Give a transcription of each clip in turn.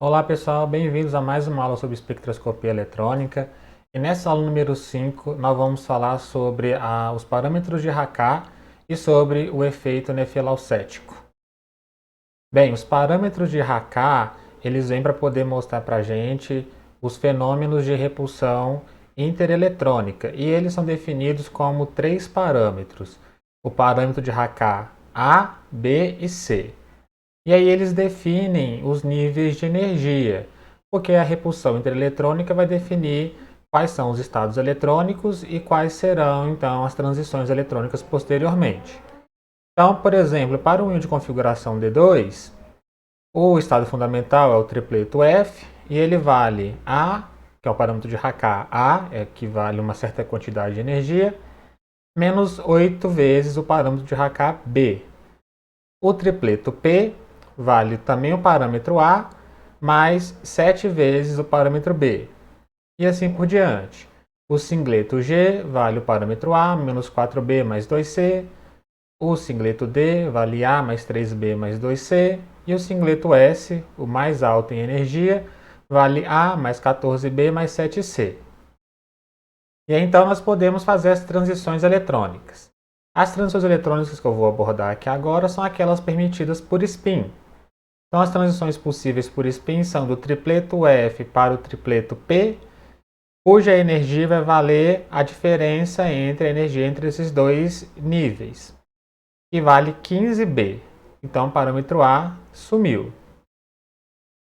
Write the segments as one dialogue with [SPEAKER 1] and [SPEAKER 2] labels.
[SPEAKER 1] Olá pessoal, bem-vindos a mais uma aula sobre espectroscopia eletrônica. E nessa aula número 5 nós vamos falar sobre os parâmetros de Racah e sobre o efeito nefelaucético. Bem, os parâmetros de Racah, eles vêm para poder mostrar para a gente os fenômenos de repulsão intereletrônica e eles são definidos como três parâmetros. O parâmetro de Racah A, B e C. E aí eles definem os níveis de energia, porque a repulsão intereletrônica vai definir quais são os estados eletrônicos e quais serão então as transições eletrônicas posteriormente. Então, por exemplo, para o íon de configuração D2, o estado fundamental é o tripleto F e ele vale A, que é o parâmetro de Racah, A, que vale uma certa quantidade de energia, menos 8 vezes o parâmetro de Racah B. O tripleto P vale também o parâmetro A, mais 7 vezes o parâmetro B. E assim por diante. O singleto G vale o parâmetro A, menos 4B mais 2C. O singleto D vale A mais 3B mais 2C. E o singleto S, o mais alto em energia, vale A mais 14B mais 7C. E aí, então nós podemos fazer as transições eletrônicas. As transições eletrônicas que eu vou abordar aqui agora são aquelas permitidas por spin. Então, as transições possíveis por spin são do tripleto F para o tripleto P, cuja energia vai valer a diferença entre a energia entre esses dois níveis, que vale 15B. Então, o parâmetro A sumiu.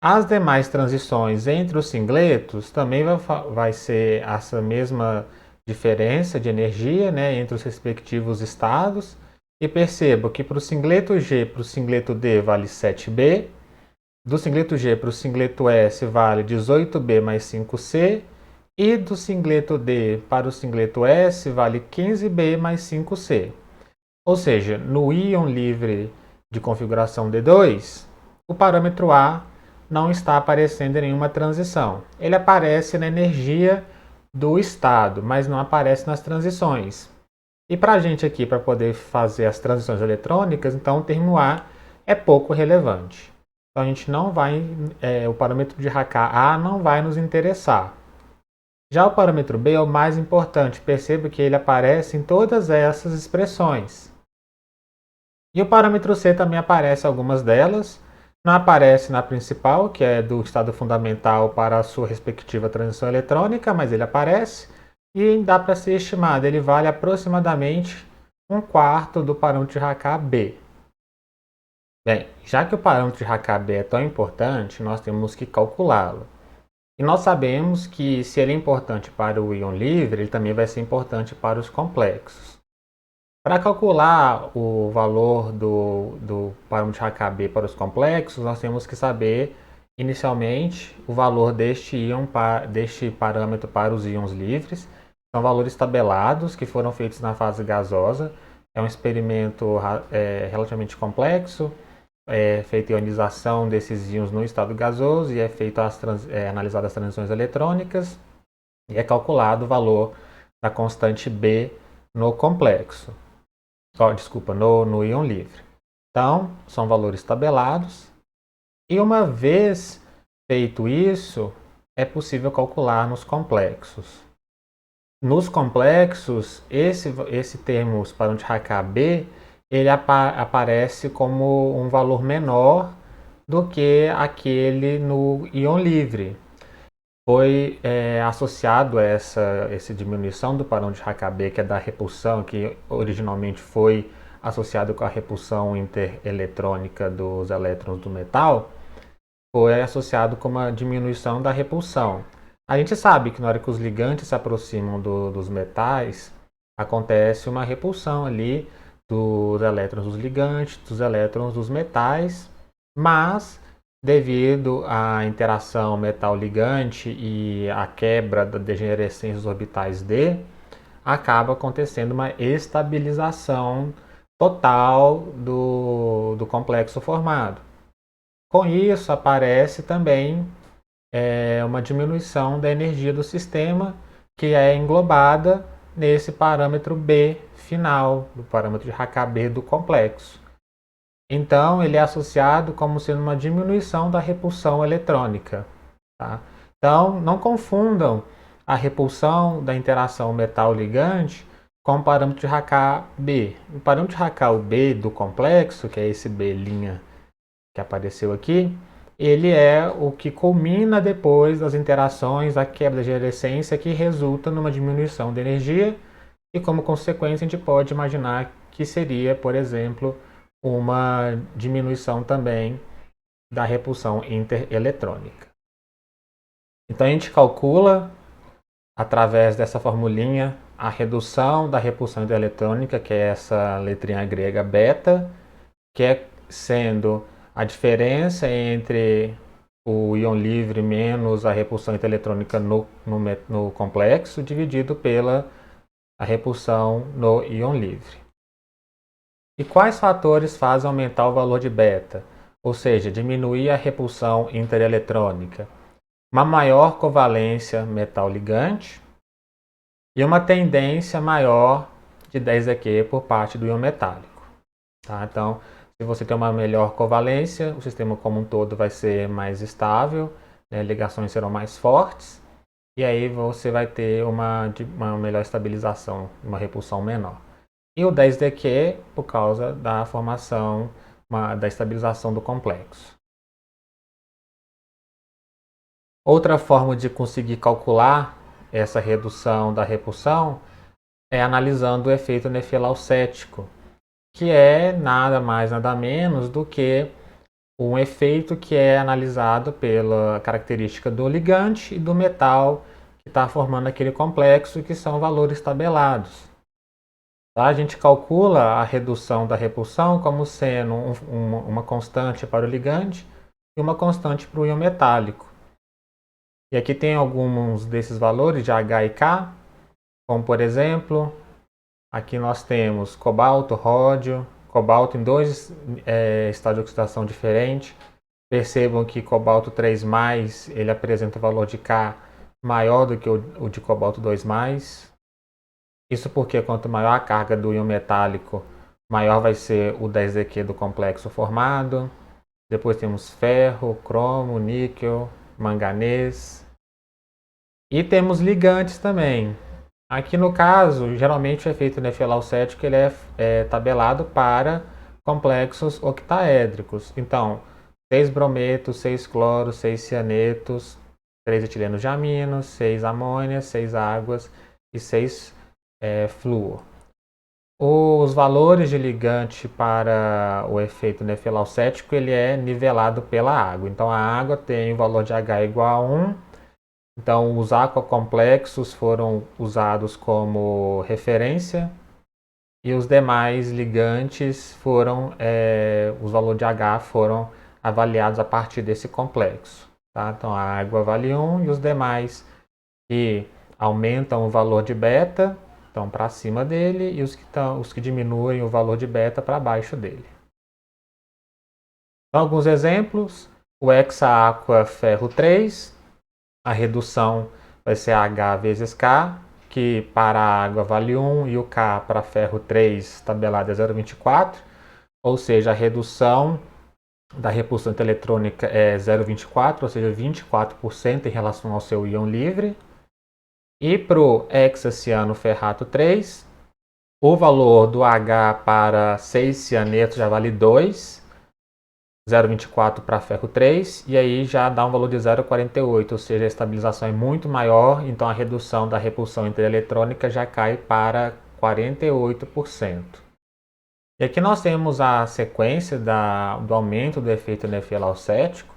[SPEAKER 1] As demais transições entre os singletos também vai ser essa mesma diferença de energia, né, entre os respectivos estados. E percebo que para o singleto G para o singleto D vale 7B, do singleto G para o singleto S vale 18B mais 5C, e do singleto D para o singleto S vale 15B mais 5C. Ou seja, no íon livre de configuração D2, o parâmetro A não está aparecendo em nenhuma transição. Ele aparece na energia do estado, mas não aparece nas transições. E para a gente aqui, para poder fazer as transições eletrônicas, então o termo A é pouco relevante. Então a gente não vai, o parâmetro de Racah A não vai nos interessar. Já o parâmetro B é o mais importante, perceba que ele aparece em todas essas expressões. E o parâmetro C também aparece em algumas delas, não aparece na principal, que é do estado fundamental para a sua respectiva transição eletrônica, mas ele aparece e dá para ser estimado, ele vale aproximadamente 1/4 do parâmetro de Racah B. Bem, já que o parâmetro de Racah B é tão importante, nós temos que calculá-lo. E nós sabemos que se ele é importante para o íon livre, ele também vai ser importante para os complexos. Para calcular o valor do parâmetro de Racah B para os complexos, nós temos que saber inicialmente o valor deste parâmetro para os íons livres. São valores tabelados que foram feitos na fase gasosa. É um experimento relativamente complexo. É feita a ionização desses íons no estado gasoso e é feito analisado as transições eletrônicas e é calculado o valor da constante B no complexo. No íon livre. Então, são valores tabelados. E uma vez feito isso, é possível calcular nos complexos. Nos complexos, esse termo, os parâmetros de Racah B, ele aparece como um valor menor do que aquele no íon livre. Foi associado a essa diminuição do parâmetro de Racah B, que é da repulsão, que originalmente foi associado com a repulsão intereletrônica dos elétrons do metal, foi associado com uma diminuição da repulsão. A gente sabe que na hora que os ligantes se aproximam dos metais, acontece uma repulsão ali dos elétrons dos ligantes, dos elétrons dos metais, mas devido à interação metal-ligante e à quebra da degenerescência dos orbitais D, acaba acontecendo uma estabilização total do complexo formado. Com isso, aparece também uma diminuição da energia do sistema, que é englobada nesse parâmetro B final, do parâmetro de Racah B do complexo. Então, ele é associado como sendo uma diminuição da repulsão eletrônica. Tá? Então, não confundam a repulsão da interação metal-ligante com o parâmetro de Racah-B. O parâmetro de Racah-B do complexo, que é esse B' que apareceu aqui, ele é o que culmina depois das interações, a quebra de aerescência que resulta numa diminuição de energia e, como consequência, a gente pode imaginar que seria, por exemplo, uma diminuição também da repulsão intereletrônica. Então a gente calcula, através dessa formulinha, a redução da repulsão intereletrônica, que é essa letrinha grega beta, que é sendo a diferença entre o íon livre menos a repulsão intereletrônica no complexo, dividido pela a repulsão no íon livre. E quais fatores fazem aumentar o valor de beta? Ou seja, diminuir a repulsão intereletrônica? Uma maior covalência metal-ligante e uma tendência maior de 10 eq por parte do íon metálico. Tá? Então, se você tem uma melhor covalência, o sistema como um todo vai ser mais estável, né? Ligações serão mais fortes, e aí você vai ter uma melhor estabilização, uma repulsão menor. E o 10dQ por causa da formação, da estabilização do complexo. Outra forma de conseguir calcular essa redução da repulsão é analisando o efeito nefilalcético, que é nada mais nada menos do que um efeito que é analisado pela característica do ligante e do metal que está formando aquele complexo, que são valores tabelados. Tá? A gente calcula a redução da repulsão como sendo uma constante para o ligante e uma constante para o íon metálico. E aqui tem alguns desses valores de H e K, como por exemplo, aqui nós temos cobalto, ródio, cobalto em dois estados de oxidação diferentes. Percebam que cobalto 3+, ele apresenta o valor de K maior do que o de cobalto 2+. Isso porque quanto maior a carga do íon metálico, maior vai ser o 10dQ do complexo formado. Depois temos ferro, cromo, níquel, manganês. E temos ligantes também. Aqui no caso, geralmente o efeito nefilalcético ele é tabelado para complexos octaédricos. Então, 6 brometos, 6 cloros, 6 cianetos, 3 etilenos de aminos, 6 amônias, 6 águas e 6 flúor. Os valores de ligante para o efeito nefilalcético ele é nivelado pela água. Então a água tem o valor de H igual a 1. Então os aquacomplexos foram usados como referência e os demais ligantes foram, os valores de H foram avaliados a partir desse complexo. Tá? Então a água vale 1 e os demais que aumentam o valor de beta estão para cima dele e os que diminuem o valor de beta para baixo dele. Então, alguns exemplos: o hexaaqua ferro 3, a redução vai ser H vezes K, que para a água vale 1 e o K para ferro 3 tabelado é 0,24, ou seja, a redução da repulsão eletrônica é 0,24, ou seja, 24% em relação ao seu íon livre. E para o hexacianoferrato 3, o valor do H para 6 cianetos já vale 2, 0,24 para ferro 3, e aí já dá um valor de 0,48, ou seja, a estabilização é muito maior, então a redução da repulsão intereletrônica já cai para 48%. E aqui nós temos a sequência do aumento do efeito nefilalcético.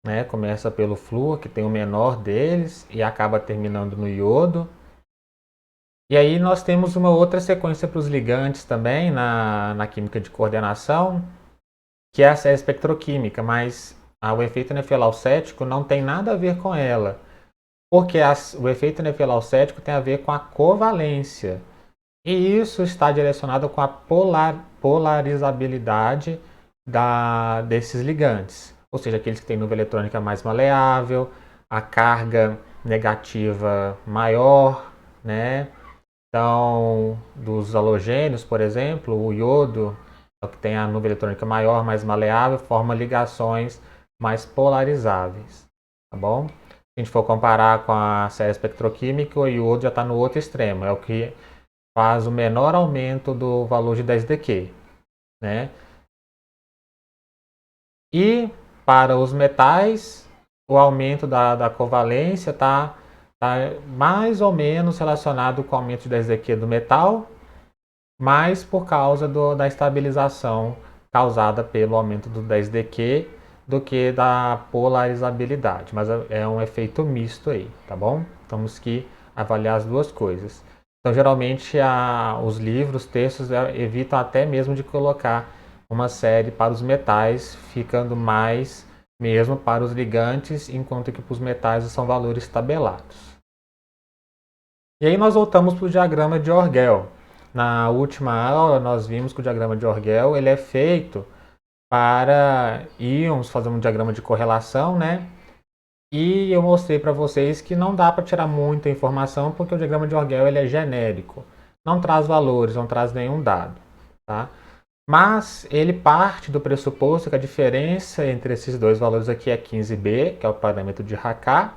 [SPEAKER 1] Né? Começa pelo flúor, que tem o menor deles, e acaba terminando no iodo. E aí nós temos uma outra sequência para os ligantes também na química de coordenação, que é a série espectroquímica, mas o efeito nefilalcético não tem nada a ver com ela, porque o efeito nefilalcético tem a ver com a covalência. E isso está direcionado com a polarizabilidade desses ligantes. Ou seja, aqueles que têm nuvem eletrônica mais maleável, a carga negativa maior, né? Então, dos halogênios, por exemplo, o iodo é o que tem a nuvem eletrônica maior, mais maleável, forma ligações mais polarizáveis, tá bom? Se a gente for comparar com a série espectroquímica, o iodo já está no outro extremo, é o que faz o menor aumento do valor de 10dQ, né? E para os metais, o aumento da covalência está mais ou menos relacionado com o aumento de 10dQ do metal, mas por causa da estabilização causada pelo aumento do 10dQ do que da polarizabilidade. Mas é um efeito misto aí, tá bom? Temos que avaliar as duas coisas. Então, geralmente, os livros, textos, evitam até mesmo de colocar uma série para os metais, ficando mais mesmo para os ligantes, enquanto que para os metais são valores tabelados. E aí nós voltamos para o diagrama de Orgel. Na última aula nós vimos que o diagrama de Orgel ele é feito para íons, fazer um diagrama de correlação, né? E eu mostrei para vocês que não dá para tirar muita informação porque o diagrama de Orgel ele é genérico. Não traz valores, não traz nenhum dado, tá? Mas ele parte do pressuposto que a diferença entre esses dois valores aqui é 15B, que é o parâmetro de Hakka.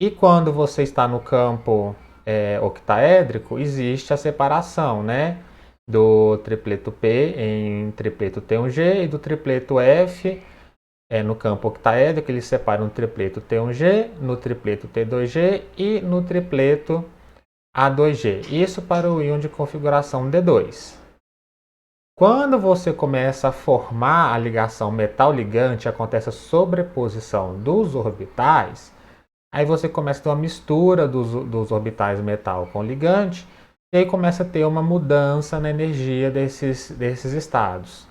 [SPEAKER 1] E quando você está no campo octaédrico, existe a separação, né? Do tripleto P em tripleto T1G e do tripleto F no campo octaédrico, eles separam no tripleto T1G, no tripleto T2G e no tripleto A2G. Isso para o íon de configuração D2. Quando você começa a formar a ligação metal-ligante, acontece a sobreposição dos orbitais, aí você começa a ter uma mistura dos orbitais metal com ligante, e aí começa a ter uma mudança na energia desses estados,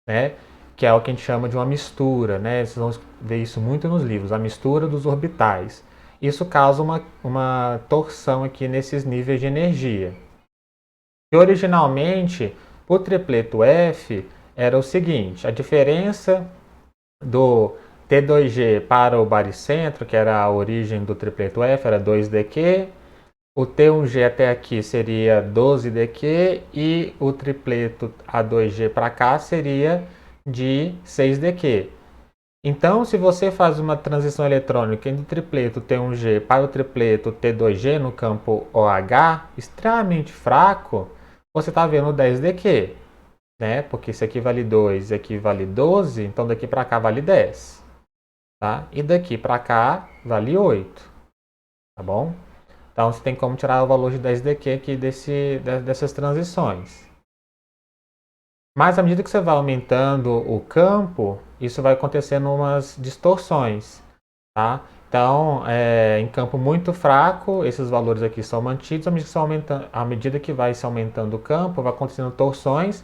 [SPEAKER 1] né? Que é o que a gente chama de uma mistura, né? Vocês vão ver isso muito nos livros, a mistura dos orbitais. Isso causa uma torção aqui nesses níveis de energia. E originalmente, o tripleto F era o seguinte, a diferença do T2G para o baricentro, que era a origem do tripleto F, era 2dQ, o T1G até aqui seria 12dQ e o tripleto A2G para cá seria de 6dQ. Então, se você faz uma transição eletrônica do tripleto T1G para o tripleto T2G no campo OH, extremamente fraco, você está vendo 10dQ, né? Porque isso aqui vale 2 e aqui vale 12, então daqui para cá vale 10. Tá? E daqui para cá vale 8. Tá bom? Então você tem como tirar o valor de 10dQ aqui dessas transições. Mas à medida que você vai aumentando o campo, isso vai acontecendo umas distorções. Tá? Então, em campo muito fraco, esses valores aqui são mantidos, à medida que vai se aumentando o campo, vai acontecendo torções,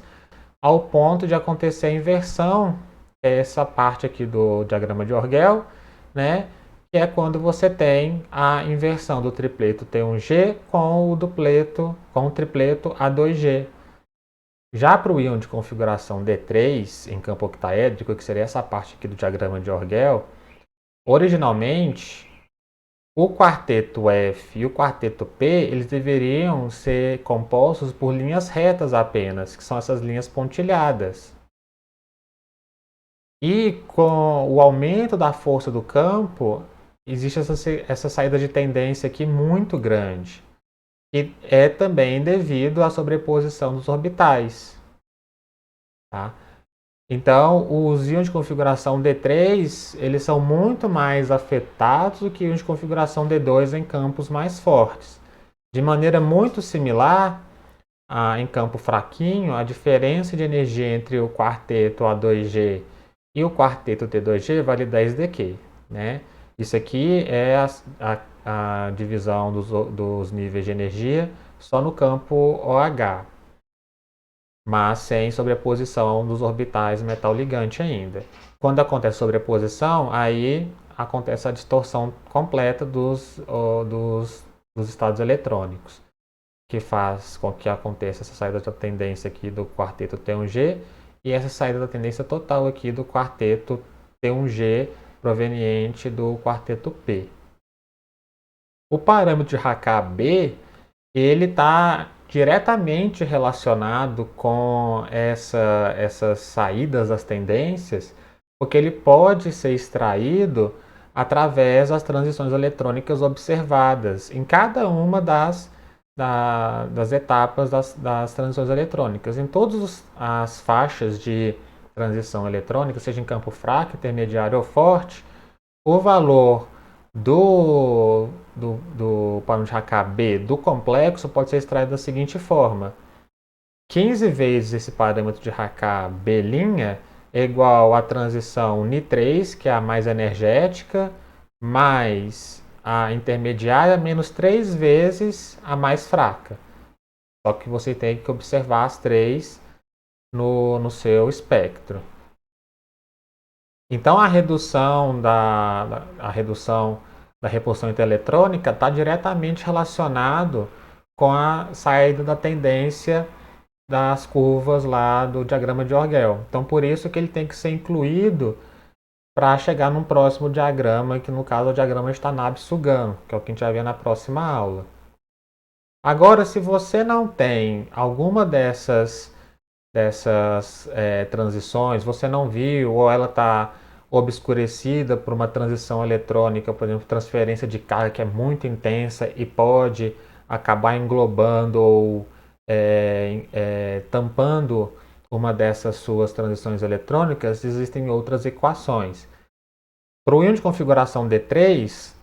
[SPEAKER 1] ao ponto de acontecer a inversão, que é essa parte aqui do diagrama de Orgel, né? Que é quando você tem a inversão do tripleto T1G com o tripleto A2G. Já para o íon de configuração D3, em campo octaédrico, que seria essa parte aqui do diagrama de Orgel, originalmente, o quarteto F e o quarteto P, eles deveriam ser compostos por linhas retas apenas, que são essas linhas pontilhadas. E com o aumento da força do campo, existe essa saída de tendência aqui muito grande. E é também devido à sobreposição dos orbitais. Tá? Então, os íons de configuração D3, eles são muito mais afetados do que íons de configuração D2 em campos mais fortes. De maneira muito similar, em campo fraquinho, a diferença de energia entre o quarteto A2G e o quarteto T2G vale 10dQ. Né? Isso aqui é a divisão dos níveis de energia só no campo OH, mas sem sobreposição dos orbitais metal-ligante ainda. Quando acontece sobreposição, aí acontece a distorção completa dos estados eletrônicos, que faz com que aconteça essa saída da tendência aqui do quarteto T1G e essa saída da tendência total aqui do quarteto T1G proveniente do quarteto P. O parâmetro de Hakka B ele está diretamente relacionado com essas saídas das tendências, porque ele pode ser extraído através das transições eletrônicas observadas em cada uma das etapas das transições eletrônicas. Em todas as faixas de transição eletrônica, seja em campo fraco, intermediário ou forte, o valor do parâmetro de Hakka B do complexo pode ser extraído da seguinte forma: 15 vezes esse parâmetro de Hakka B' é igual à transição Ni3, que é a mais energética, mais a intermediária, menos 3 vezes a mais fraca. Só que você tem que observar as três no seu espectro. Então a redução a redução da repulsão intereletrônica está diretamente relacionado com a saída da tendência das curvas lá do diagrama de Orgel. Então por isso que ele tem que ser incluído para chegar num próximo diagrama, que no caso é o diagrama de Tanabe-Sugano, que é o que a gente vai ver na próxima aula. Agora, se você não tem alguma dessas transições, você não viu, ou ela está obscurecida por uma transição eletrônica, por exemplo, transferência de carga que é muito intensa e pode acabar englobando ou tampando uma dessas suas transições eletrônicas, existem outras equações. Para o íon de configuração D3,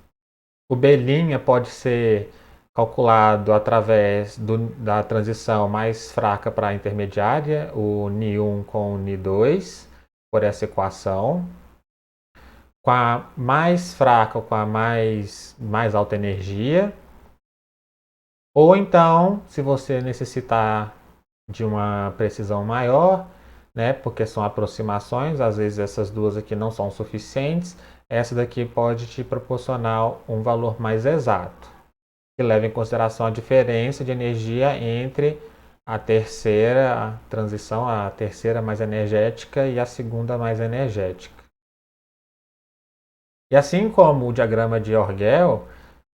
[SPEAKER 1] o B' pode ser calculado através da transição mais fraca para a intermediária, o Ni1 com o Ni2, por essa equação. Com a mais fraca ou com a mais alta energia. Ou então, se você necessitar de uma precisão maior, né, porque são aproximações, às vezes essas duas aqui não são suficientes, essa daqui pode te proporcionar um valor mais exato, que leva em consideração a diferença de energia entre a terceira transição, a terceira mais energética e a segunda mais energética. E assim como o diagrama de Orgel,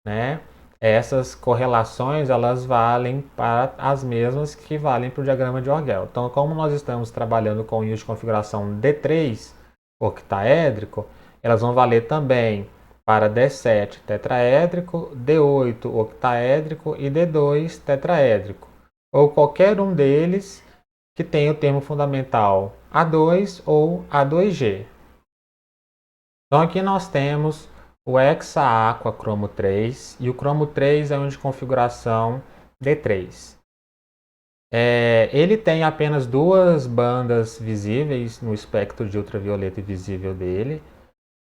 [SPEAKER 1] né, essas correlações elas valem para as mesmas que valem para o diagrama de Orgel. Então, como nós estamos trabalhando com íons de configuração D3 octaédrico, elas vão valer também para D7 tetraédrico, D8 octaédrico e D2 tetraédrico, ou qualquer um deles que tenha o termo fundamental A2 ou A2G. Então aqui nós temos o Hexa-Aqua cromo 3 e o cromo 3 é um de configuração D3. Ele tem apenas duas bandas visíveis no espectro de ultravioleta visível dele,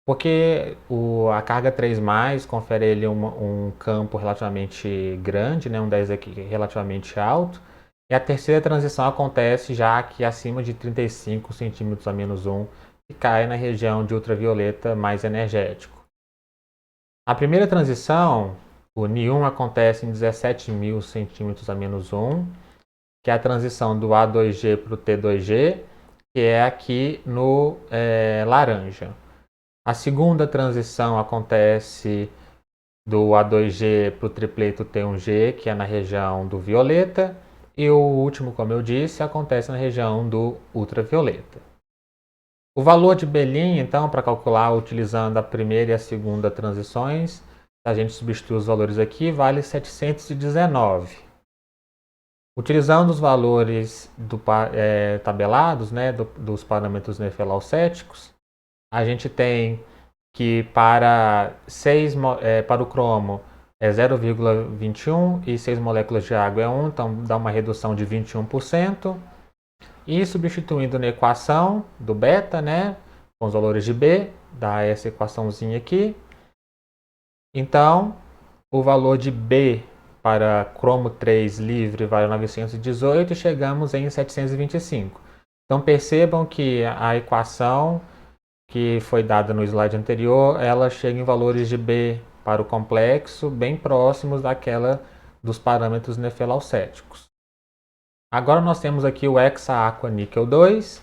[SPEAKER 1] porque a carga 3+, confere a ele um campo relativamente grande, né, um 10 aqui relativamente alto, e a terceira transição acontece já aqui acima de 35 centímetros a menos 1, que cai na região de ultravioleta mais energético. A primeira transição, o Ni1, acontece em 17.000 centímetros a menos 1, que é a transição do A2G para o T2G, que é aqui no laranja. A segunda transição acontece do A2G para o tripleto T1G, que é na região do violeta, e o último, como eu disse, acontece na região do ultravioleta. O valor de Belin, então, para calcular utilizando a primeira e a segunda transições, se a gente substituir os valores aqui, vale 719. Utilizando os valores tabelados, né, dos parâmetros nefelaucéticos, a gente tem que para o cromo é 0,21 e 6 moléculas de água é 1, então dá uma redução de 21%. E substituindo na equação do beta, né, com os valores de B, dá essa equaçãozinha aqui. Então, o valor de B para cromo 3 livre vale 918 e chegamos em 725. Então percebam que a equação que foi dada no slide anterior, ela chega em valores de B para o complexo bem próximos daquela dos parâmetros nefelaucéticos. Agora nós temos aqui o Hexa-Aqua níquel 2,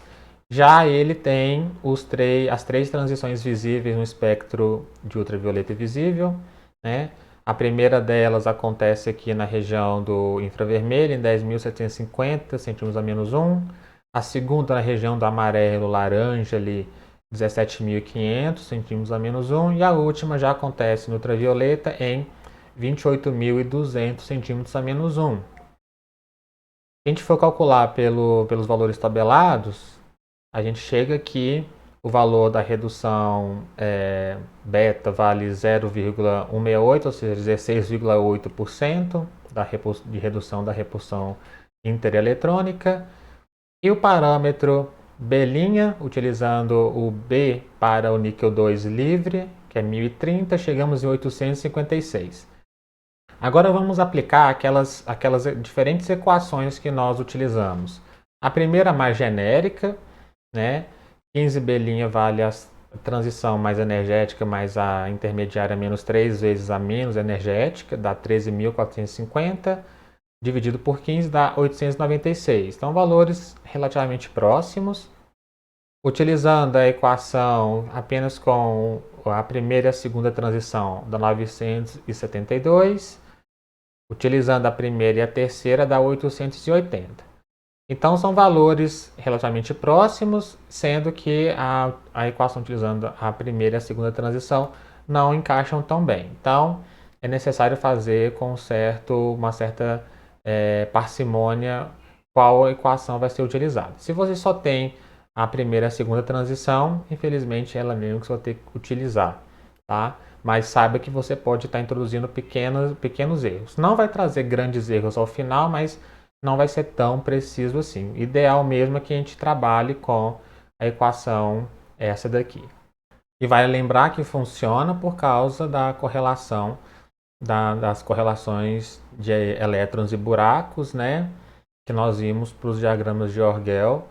[SPEAKER 1] já ele tem as três transições visíveis no espectro de ultravioleta visível, né? A primeira delas acontece aqui na região do infravermelho, em 10.750 centímetros a menos 1. A segunda na região do amarelo laranja, ali, 17.500 centímetros a menos 1. E a última já acontece no ultravioleta em 28.200 centímetros a menos 1. Se a gente for calcular pelos valores tabelados, a gente chega aqui, o valor da redução beta vale 0,168, ou seja, 16,8% de redução da repulsão intereletrônica. E o parâmetro B', utilizando o B para o níquel 2 livre, que é 1030, chegamos em 856. Agora vamos aplicar aquelas diferentes equações que nós utilizamos. A primeira mais genérica, né? 15B' vale a transição mais energética mais a intermediária menos 3 vezes a menos energética, dá 13.450, dividido por 15 dá 896. Então, valores relativamente próximos. Utilizando a equação apenas com a primeira e a segunda transição, dá 972. Utilizando a primeira e a terceira, dá 880. Então, são valores relativamente próximos, sendo que a equação utilizando a primeira e a segunda transição não encaixam tão bem. Então, é necessário fazer com uma certa parcimônia qual equação vai ser utilizada. Se você só tem a primeira e a segunda transição, infelizmente, ela mesmo que você vai ter que utilizar, tá? Mas saiba que você pode estar introduzindo pequenos erros. Não vai trazer grandes erros ao final, mas não vai ser tão preciso assim. O ideal mesmo é que a gente trabalhe com a equação essa daqui. E vale lembrar que funciona por causa da correlação, das correlações de elétrons e buracos, né? Que nós vimos para os diagramas de Orgel,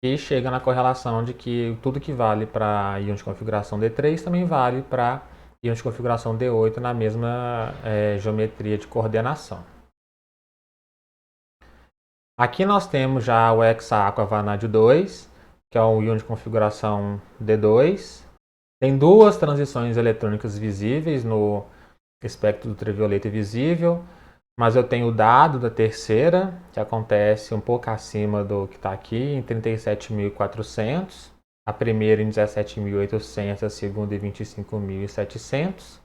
[SPEAKER 1] e chega na correlação de que tudo que vale para íon de configuração D3 também vale para íon de configuração D8 na mesma geometria de coordenação. Aqui nós temos já o hexaquavanádio 2, que é um íon de configuração D2. Tem duas transições eletrônicas visíveis no espectro do ultravioleta visível, mas eu tenho o dado da terceira, que acontece um pouco acima do que está aqui, em 37.400. A primeira em 17.800, a segunda em 25.700.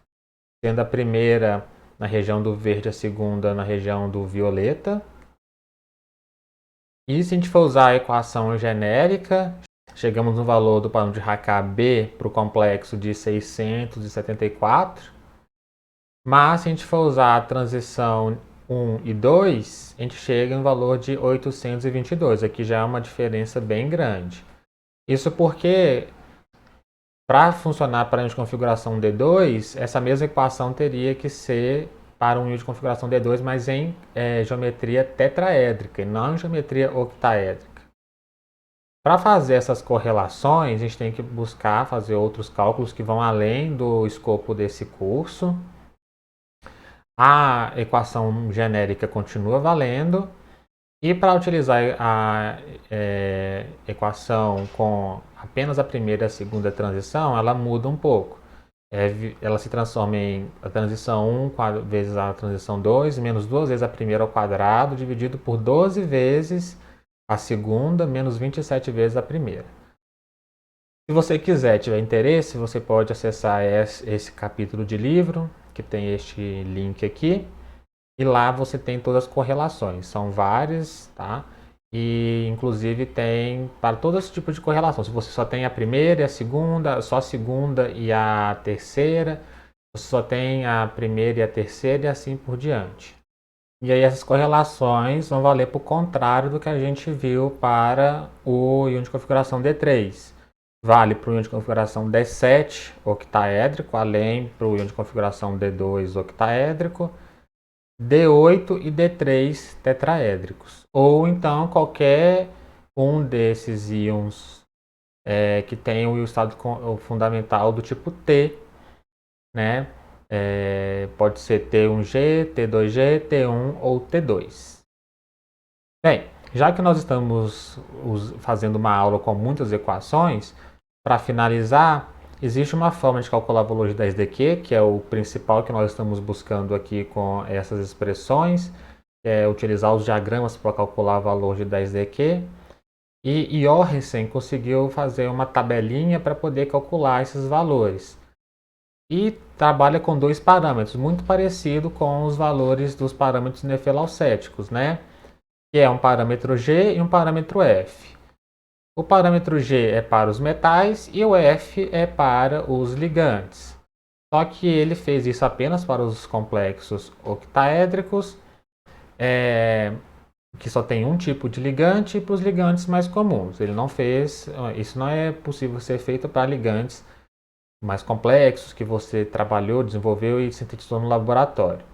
[SPEAKER 1] Sendo a primeira na região do verde, a segunda na região do violeta. E se a gente for usar a equação genérica, chegamos no valor do padrão de Hakab para o complexo de 674. Mas se a gente for usar a transição 1 e 2, a gente chega no valor de 822. Aqui já é uma diferença bem grande. Isso porque, para funcionar para a configuração D2, essa mesma equação teria que ser para um íon de configuração D2, mas em geometria tetraédrica e não em geometria octaédrica. Para fazer essas correlações, a gente tem que buscar fazer outros cálculos que vão além do escopo desse curso. A equação genérica continua valendo. E para utilizar a equação com apenas a primeira e a segunda transição, ela muda um pouco. Ela se transforma em a transição 1 vezes a transição 2, menos 2 vezes a primeira ao quadrado, dividido por 12 vezes a segunda, menos 27 vezes a primeira. Se você tiver interesse, você pode acessar esse capítulo de livro, que tem este link aqui, e lá você tem todas as correlações. São várias, tá? E inclusive tem para todo esse tipo de correlação. Se você só tem a primeira e a segunda, só a segunda e a terceira, você só tem a primeira e a terceira e assim por diante. E aí essas correlações vão valer para o contrário do que a gente viu para o íon de configuração D3. Vale para o íon de configuração D7 octaédrico, além para o íon de configuração D2 octaédrico, D8 e D3 tetraédricos. Ou então qualquer um desses íons que tem o estado fundamental do tipo T, né? Pode ser T1G, T2G, T1 ou T2. Bem, já que nós estamos fazendo uma aula com muitas equações, para finalizar, Existe uma forma de calcular o valor de 10dq, que é o principal que nós estamos buscando aqui com essas expressões, é utilizar os diagramas para calcular o valor de 10dq. E Jorgensen conseguiu fazer uma tabelinha para poder calcular esses valores. E trabalha com dois parâmetros, muito parecido com os valores dos parâmetros nefelaucéticos, né? Que é um parâmetro G e um parâmetro F. O parâmetro G é para os metais e o F é para os ligantes. Só que ele fez isso apenas para os complexos octaédricos, que só tem um tipo de ligante, e para os ligantes mais comuns. Ele não fez, isso não é possível ser feito para ligantes mais complexos que você trabalhou, desenvolveu e sintetizou no laboratório.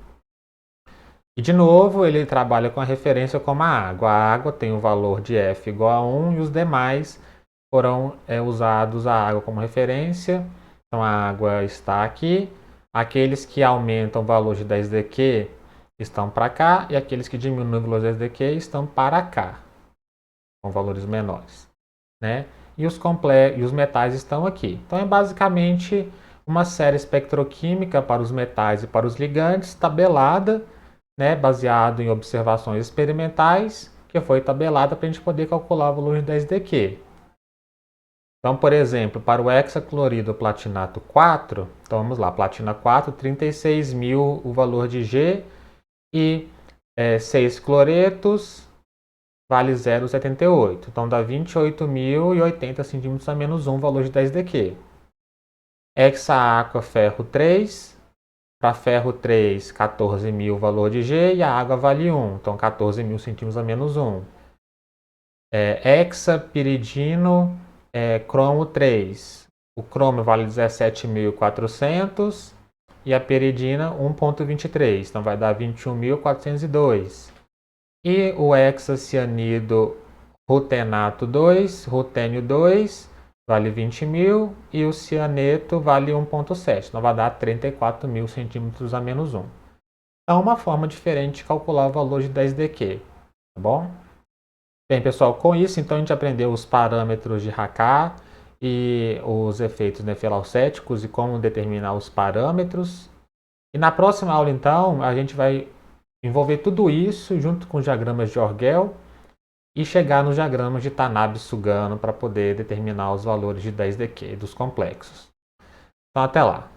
[SPEAKER 1] E de novo, ele trabalha com a referência como a água. A água tem o valor de F igual a 1 e os demais foram usados a água como referência. Então a água está aqui. Aqueles que aumentam o valor de 10dq estão para cá e aqueles que diminuem o valor de 10dq estão para cá, com valores menores, né? E os metais estão aqui. Então é basicamente uma série espectroquímica para os metais e para os ligantes, tabelada, né, baseado em observações experimentais, que foi tabelada para a gente poder calcular o valor de 10dq. Então, por exemplo, para o hexaclorido platinato 4, então vamos lá, platina 4, 36.000 o valor de G e 6 cloretos vale 0,78. Então dá 28.080 centímetros a menos 1 valor de 10dq. Hexaaqua ferro 3, para ferro 3, 14.000 valor de G e a água vale 1, então 14.000 centímetros a menos 1. Hexapiridino cromo 3, o cromo vale 17.400 e a piridina 1,23, então vai dar 21.402. E o hexacianido rutenato 2, rutênio 2, vale 20.000 e o cianeto vale 1,7, então vai dar 34.000 centímetros a menos 1. Então, uma forma diferente de calcular o valor de 10dq, tá bom? Bem, pessoal, com isso, então, a gente aprendeu os parâmetros de Haccah e os efeitos nefelaucéticos e como determinar os parâmetros. E na próxima aula, então, a gente vai envolver tudo isso junto com os diagramas de Orgel e chegar nos diagramas de Tanabe-Sugano para poder determinar os valores de 10dq dos complexos. Então, até lá!